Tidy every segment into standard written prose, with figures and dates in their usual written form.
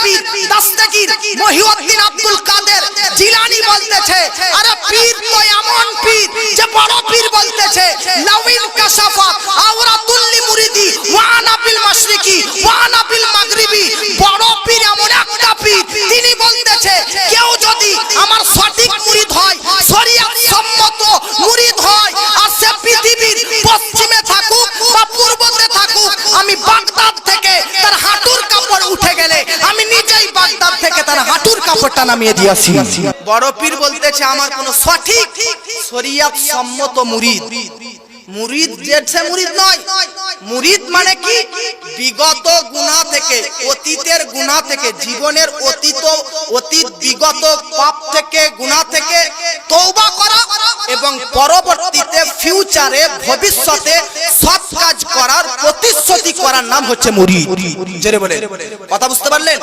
পীর দস্তগীর মহিউদ্দিন আব্দুল কাদের জিলানী বলতেছে, আরে পীর তো এমন পীর যে বড় পীর বলতেছে, লাউইন কাশাফাত আওরাতুল লিমুরিদি ওয়া আনা বিল মাশরিকি ওয়া আনা বিল মাগরিবি। বড় পীর এমন একটা পীর, তিনি বলতেছে কেউ যদি আমার সঠিক মুরিদ হয়, শরীয়ত সম্মত মুরিদ হয়, আর সে পৃথিবীর পশ্চিমে থাকুক বা পূর্বতে থাকুক, আমি বাগদাদ থেকে তার হাঁটুর কাপড় উঠে গেলে আমি নিজেই বাগদাদ থেকে তার হাঁটুর কাপড়টা নামিয়ে দিয়েছি। বড় পীর বলতেছে আমার কোন সঠিক শরীয়ত সম্মত মুরিদ। মুরিদ যে মুরিদ নয়, মুরিদ মানে কি বিগত গুনাহ থেকে, অতীতের গুনাহ থেকে, জীবনের অতীত বিগত পাপ থেকে, গুনাহ থেকে তওবা করা এবং পরবর্তীতে ফিউচারে ভবিষ্যতে সৎ কাজ করার প্রতিশ্রুতি করার নাম হচ্ছে মুরিদ। জোরে বলে কথা বুঝতে পারলেন?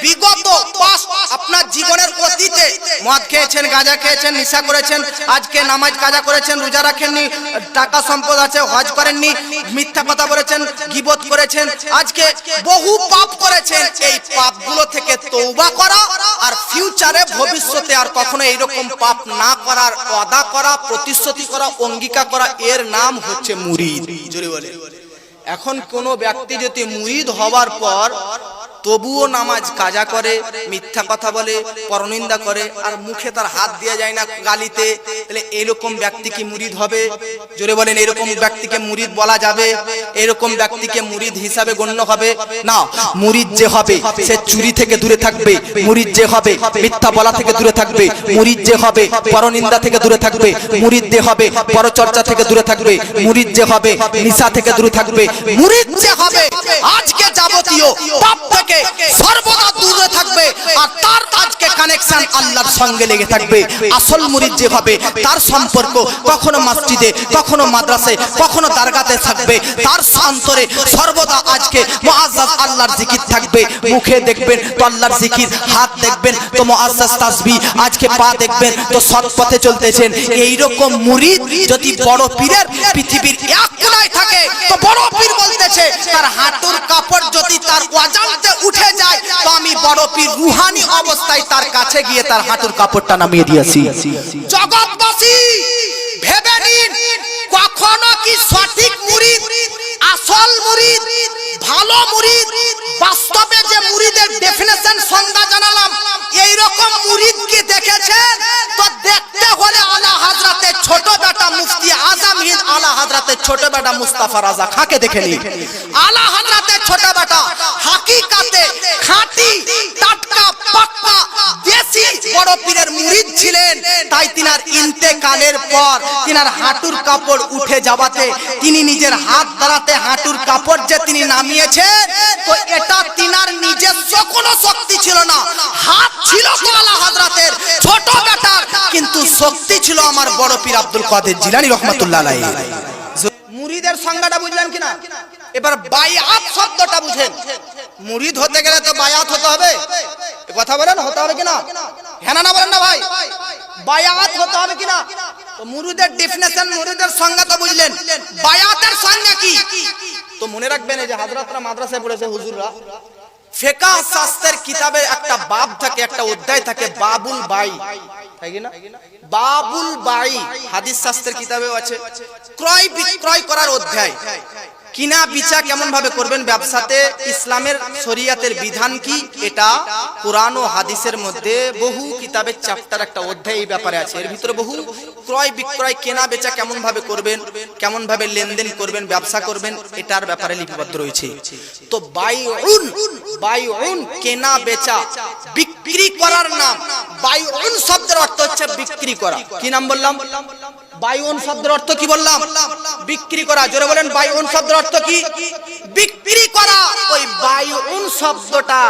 বিগত পাস আপনার জীবনের অতীতে মদ খেয়েছেন, গাঁজা খেয়েছেন, নেশা করেছেন, আজকে নামাজ কাজা করেছেন, রোজা রাখেননি, টাকা সম্পদ আছে, হজ করেননি, মিথ্যা কথা বলেছেন, গীবত করেছেন, আজকে বহু পাপ করেছেন। এই পাপগুলো থেকে তওবা করা আর ফিউচারে ভবিষ্যতে আর কখনো এইরকম পাপ না করার ওয়াদা করা, প্রতিশ্রুতি করা, অঙ্গীকার করা, এর নাম হচ্ছে মুরিদ। জোরে বলে। এখন কোন ব্যক্তি যদি মুরিদ হওয়ার পর তবুও নামাজ কাজা করে, মিথ্যা কথা বলে, পরনিন্দা করে, আর মুখে তার হাত দেওয়া যায় না গালিতে, তাহলে এরকম ব্যক্তি কি মুরিদ হবে? জোরে বলেন, এরকম ব্যক্তিকে মুরিদ বলা যাবে? এরকম ব্যক্তিকে মুরিদ হিসাবে গণ্য হবে না। মুরিদ যে হবে সে চুরি থেকে দূরে থাকবে, মুরিদ যে হবে মিথ্যা বলা থেকে দূরে থাকবে, মুরিদ যে হবে পরনিন্দা থেকে দূরে থাকবে, মুরিদ যে হবে পরচর্চা থেকে দূরে থাকবে, মুরিদ যে হবে নিশা থেকে দূরে থাকবে, মুরিদ যে হবে আজকে যাবতীয় পাপ থেকে সর্বদা দূরে থাকবে, আর তার আজকে কানেকশন আল্লাহর সঙ্গে লেগে থাকবে। আসল মুরিদ যে হবে তার সম্পর্ক কখনো মসজিদে, কখনো মাদ্রাসায়, কখনো দরগাতে থাকবে, তার অন্তরে সর্বদা আজকে মুআজ্জাজ আল্লাহর জিকির থাকবে। মুখে দেখবেন তো আল্লাহর জিকির, হাত দেখবেন তো মুআজ্জাজ তাসবিহ, আজকে পা দেখবেন তো সৎ পথে চলতেছেন। এই রকম মুরিদ যদি বড় পীরের পৃথিবীর এক কোণায় থাকে, তো বড় পীর বলতেছে তার হাঁটুর কাপড় যদি তার অজান্তে উঠে যায়, তো আমি বড় পীর রুহানি অবস্থায় তার কাছে গিয়ে তার হাঁটুর কাপড়টা নামিয়ে দিয়েছি। জগৎবাসী ভেবে নিন, কখনো কি সঠিক মুরিদ, আসল মুরিদ, ভালো মুরিদ, বাস্তবে যে মুরিদের ডেফিনেশন সংজ্ঞা জানালাম, এই রকম মুরিদ কি দেখেছেন? তো দেখতে হলে আলা হযরতের ছোট বেটা মুফতি আজম হিন্দ আলা হযরতের ছোট বেটা মুস্তাফা রাজা খাকে দেখে নিন। আলা হযরতের ছোট বেটা হাকিকাতে খাঁটি টাটকা পাক্কা দেশি বড় পীরের মুরিদ ছিলেন। তাই তিনার ইন্তেকালের পর তিনার হাঁটুর কাপড় উঠে যাওয়াতে তিনি নিজের হাত দ্বারাতে হাঁটুর কাপড় যে তিনি নামিয়েছেন, তো এটা তিনার নিজস্ব কোনো শক্তি ছিল না। হাত ছিল তো আলা হযরতের ছোট বেটার, কিন্তু শক্তি ছিল আমার বড় পীর আব্দুল কাদের জিলানী রাহমাতুল্লাহ আলাইহি। মুরিদের সংজ্ঞাটা বুঝলেন কিনা? এবার বায়াত শব্দটা বুঝেন। মুরিদ হতে গেলে তো বায়াত হতে হবে, কথা বলেন, হতে হবে কিনা? হ্যাঁ না বলেন না ভাই? বায়াত হতে হবে কিনা? তো মুরিদের ডেফিনেশন, মুরিদের সংজ্ঞা তো বুঝলেন। বায়াতের সংজ্ঞা কি? তো মনে রাখবেন, এই যে হযরতরা মাদ্রাসায় পড়েছে হুজুররা, ফিকহ শাস্ত্রের কিতাবে একটা বাব থাকে, একটা অধ্যায় থাকে, বাবুল বাই, তাই কি না? বাবুল বাই হাদিস শাস্ত্রের কিতাবেও আছে। ক্রয় বিক্রয় করার অধ্যায়, কিনা বিচা কেমন ভাবে করবেন ব্যবসাতে, ইসলামের শরীয়তের বিধান কি, এটা কুরআন ও হাদিসের মধ্যে বহু কিতাবের চ্যাপ্টার একটা অধ্যায় এই ব্যাপারে আছে। এর ভিতরে বহু ক্রয় বিক্রয়, কেনা বেচা কেমন ভাবে করবেন, কেমন ভাবে লেনদেন করবেন, ব্যবসা করবেন, এটার ব্যাপারে লিপিবদ্ধ রয়েছে। তো বাইউন কেনা বেচা, বিক্রি করার নাম। বাইউন শব্দের অর্থ হচ্ছে বিক্রি করা। কি নাম বললাম? বাইউন শব্দের অর্থ কি বললাম? বিক্রি করা। জোরে বলেন, বাইউন শব্দের অর্থ কি? বিক্রি করা। ওই বাইউন শব্দটা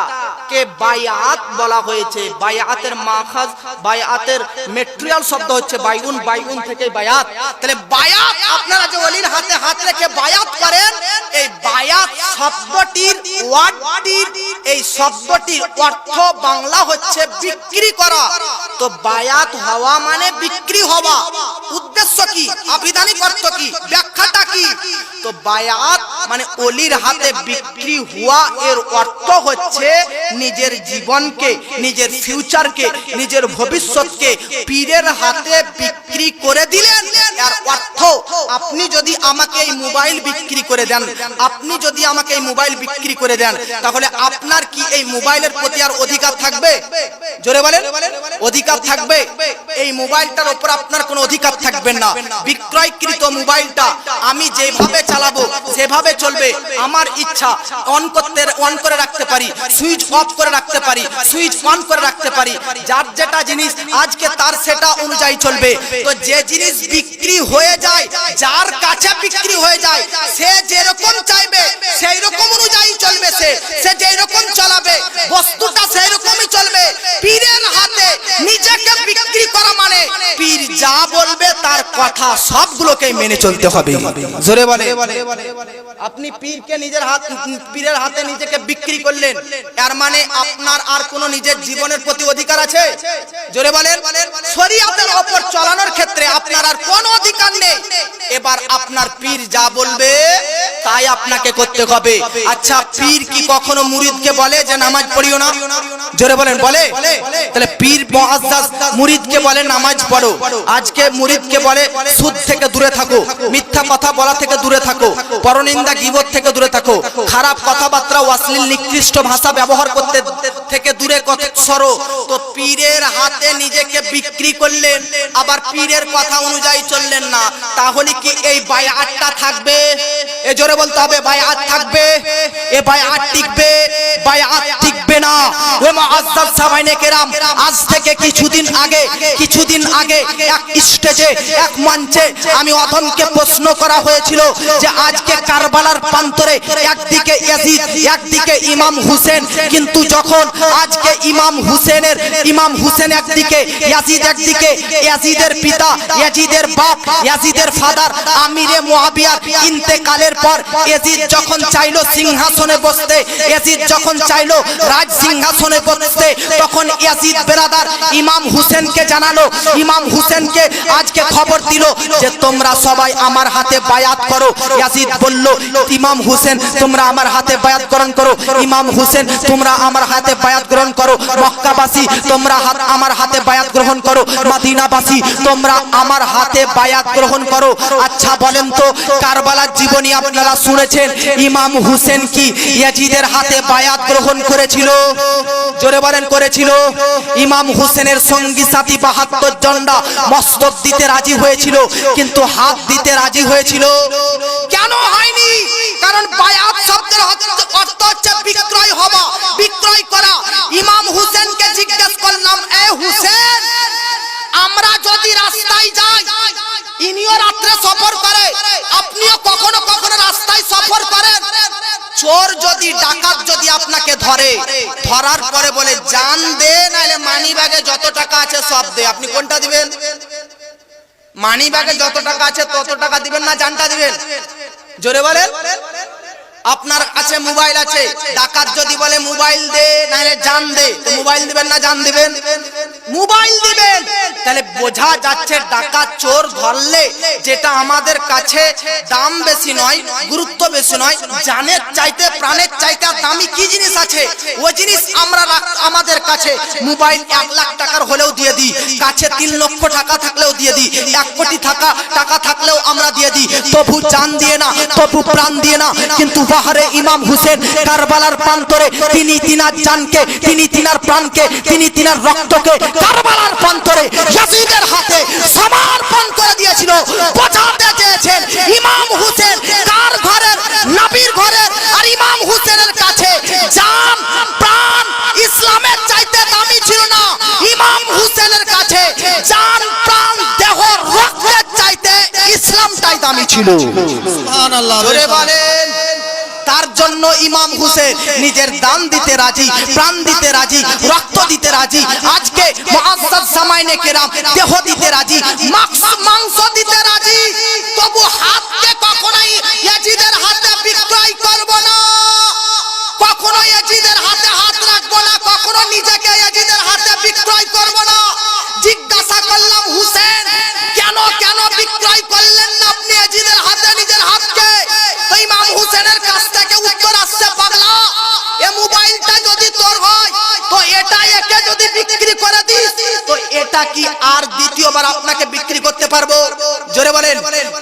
কে বায়াত বলা হয়েছে। বায়াতের মাখাজ, বায়াতের ম্যাটেরিয়াল শব্দ হচ্ছে বাইউন, বাইউন থেকে বায়াত। তাহলে বায়াত, আপনারা যে ওলির হাতে হাত রেখে বায়াত করেন, এই বায়াত শব্দটির ওয়ার্ডটির, এই শব্দটির অর্থ বাংলা হচ্ছে বিক্রি করা। তো বায়াত হওয়া মানে বিক্রি হওয়া। উদ্দেশ্য কি, আবিধানিক অর্থ কি, ব্যাখ্যাটা কি? তো বায়াত মানে ওলির হাতে বিক্রি হওয়া, এর অর্থ হচ্ছে নিজের জীবনকে, নিজের ফিউচারকে, নিজের ভবিষ্যৎকে পীরের হাতে বিক্রি করে দিলেন। এর অর্থ আপনি যদি আমাকে এই মোবাইল বিক্রি করে দেন, আপনি যদি আমাকে এই মোবাইল বিক্রি করে দেন, তাহলে আপনার কি এই মোবাইলের প্রতি আর অধিকার থাকবে? জোরে বলেন, অধিকার থাকবে? এই মোবাইলটার উপর আপনার কোনো অধিকার থাকবে না। বিক্রয়কৃত মোবাইলটা আমি যেভাবে চালাবো সেভাবে চলবে। আমার ইচ্ছা অন করে রাখতে পারি, সুইচ অফ করে রাখতে পারি, সুইচ অন করে রাখতে পারি। যার যেটা জিনিস আজকে তার সেটা অনুযায়ী চলবে। তো যে জিনিস বিক্রি হয়ে যায়, যার কাছে বিক্রি হয়ে যায়, সে যেরকম চাইবে সেই রকম অনুযায়ী চলবে। সে যেই রকম চালাবে বস্তুটা সেই রকমই চলবে। পীরের হাতে নিজেকে বিক্রি করা মানে পীর যা বলবে তার কথা সবগুলোকে মেনে চলতে হবে। জোরে বলে। আপনি পীরকে পীরের হাতে নিজেকে বিক্রি করলেন, এর মানে আপনার আর কোনো নিজের জীবনের প্রতি অধিকার আছে? জোরে বলেন। শরীয়তের উপর চালানোর ক্ষেত্রে আপনার আর কোনো অধিকার নেই। এবার আপনার পীর যা বলবে তাই আপনাকে করতে হবে। আচ্ছা, পীর কি কখনো মুরিদকে বলে যে নামাজ পড়িও না? জোরে বলেন, বলে? তাহলে পীর মুআজ্জাজ মুরিদকে বলে নামাজ পড়ো। আজকে মুরিদকে বলে সুদ থেকে দূরে থাকো, মিথ্যা কথা বলা থেকে দূরে থাকো, পরনিন্দা গীবত থেকে দূরে থাকো, খারাপ কথাবার্তা অশ্লীল নিকৃষ্ট ভাষা ব্যবহার করতে থেকে দূরে সরো। তো পীরের হাতে নিজেকে বিক্রি করলেন, আবার পীরের কথা অনুযায়ী চললেন না, তাহলে কি এই বায়াতটা থাকবে? এ জোরে বলতে হবে, বায়াত থাকবে? এ বায়াত টিকবে? বায়াত টিকবে না। ওই মুআজ্জাজ সামাইনে কেরাম, আজ থেকে কিছুদিন আগে এক স্টেজে, এক মঞ্চে আমি অধমকে প্রশ্ন করা হয়েছিল যে আজকে কারবালার প্রান্তরে একদিকে ইয়াজিদ, একদিকে ইমাম হুসেন, কিন্তু যখন আজকে ইমাম হুসেন একদিকে, ইয়াজিদ একদিকে, ইয়াজিদের পিতা, ইয়াজিদের বাপ, ইয়াজিদের ফাদার আমিরে মুআবিয়ার ইন্তেকালের পর ইয়াজিদ যখন চাইলো সিংহাসনে বসতে, ইয়াজিদ যখন চাইলো রাজ সিংহাসনে বসতে, তখন ইয়াজিদ বেরাদার ইমাম হুসেনকে জানালো, ইমাম হুসেনকে আজকে খবর দিল যে তোমরা সবাই আমার হাতে বায়াত করো। ইয়াজিদ বলল, ইমাম হুসেন তোমরা আমার হাতে বায়াত গ্রহণ করো, ইমাম হুসেন তোমরা আমার হাতে বায়াত গ্রহণ করো, মক্কাবাসী তোমরা আমার হাতে বায়াত গ্রহণ করো, মদিনাবাসী তোমরা আমার হাতে বায়াত গ্রহণ করো। আচ্ছা বলেন তো, কারবালার জীবনী আপনারা শুনেছেন, ইমাম হুসেন কি ইয়াজিদের হাতে বায়াত গ্রহণ করেছিল? জোরে বলেন, করেছিল? ইমাম হুসেনের সঙ্গী সাথী 72 জনরা মস্তক দিতে রাজি হয়েছিল, কিন্তু হাত দিতে রাজি হয়েছিল? কেন হয়নি? কারণ বায়াত শব্দের অর্থ হচ্ছে বিক্রয় হওয়া, বিক্রয় করা। ইমাম হুসেনকে জিজ্ঞেস করলাম, এ হুসেন, আমরা যদি রাস্তায় যাই, ইনিও রাত্রে সফর করে, আপনিও কখনো কখনো রাস্তায় সফর করেন, চোর যদি, ডাকাত যদি আপনাকে ধরার পরে বলে জান দে, নাহলে মানি ব্যাগে যত টাকা আছে সব দে, আপনি কোনটা দিবেন? মানি ব্যাগে যত টাকা আছে তত টাকা দিবেন না জানটা দিবেন? জোরে বলেন। আপনার কাছে মোবাইল আছে, ডাকাত যদি বলে মোবাইল দে নাহলে জান দে, তো মোবাইল দিবেন না জান দিবেন? মোবাইল দিবেন। তাহলে বোঝা যাচ্ছে ডাকাত চোর ধরলে যেটা আমাদের কাছে দাম বেশি নয়, গুরুত্ব বেশি নয়, জানের চাইতে প্রাণের চাইতে দামি কি জিনিস আছে ওই জিনিস আমরা আমাদের কাছে মোবাইল 1 লাখ টাকার হলেও দিয়ে দিই, কাছে 3 লক্ষ টাকা থাকলেও দিয়ে দিই, 1 কোটি টাকা থাকলেও আমরা দিয়ে দিই, তবু জান দিয়ে না, তবু প্রাণ দিয়ে না। কিন্তু বাহারে ইমাম হুসেন কারবালার প্রান্তরে তিনি তিনার জানকে, তিনি তিনার প্রাণকে, তিনি তিনার রক্তকে কারবালার প্রান্তরে ইয়াজিদের হাতে সমর্পণ করে দিয়েছিল। বোঝাতে চেয়েছেন ইমাম হুসেন কার ঘরের? নবীর ঘরের। আর ইমাম হুসেনের কাছে জান প্রাণ ইসলামের চাইতে দামি ছিল না, ইমাম হুসেনের কাছে জান প্রাণ দেহ রক্তের চাইতে ইসলামটাই দামি ছিল। সুবহানাল্লাহ। জোরে বলেন। তার জন্য ইমাম হুসেন নিজের দান দিতে রাজি, প্রাণ দিতে রাজি, রক্ত দিতে রাজি, আজকে মুআজ্জাজ সামাইনে কেরাম দেহ দিতে রাজি, মাংস দিতে রাজি, তবু হাতকে কখনোই ইয়াজিদের হাতে বিক্রয় করব না, কখনো ইয়াজিদের হাতে হাত রাখবো না, কখনো নিজেকে ইয়াজিদের হাতে বিক্রয় করব না। এটা কি আর দ্বিতীয়বার আপনাকে বিক্রি করতে পারবো? জোরে বলেন।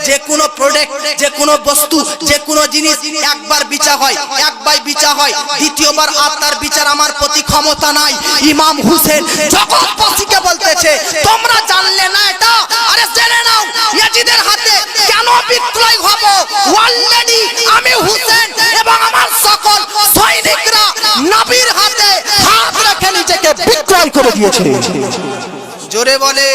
যে কোনো প্রোডাক্ট, যে কোনো বস্তু, যে কোনো জিনিস একবার বিচার হয়, একবার বিচার হয়, দ্বিতীয়বার আর তার বিচার আমার প্রতি ক্ষমতা নাই। ইমাম হুসেন জগৎবাসীকে বলতেছে, তোমরা জানলে না এটা? আরে জেনে নাও, ইয়াজিদের হাতে কেন বিক্রয় হব? অলরেডি আমি হুসেন এবং আমার সকল সৈনিকরা নবীর হাতে হাত রেখে নিজেকে বিক্রয় করে দিয়েছে। জোরে বলে।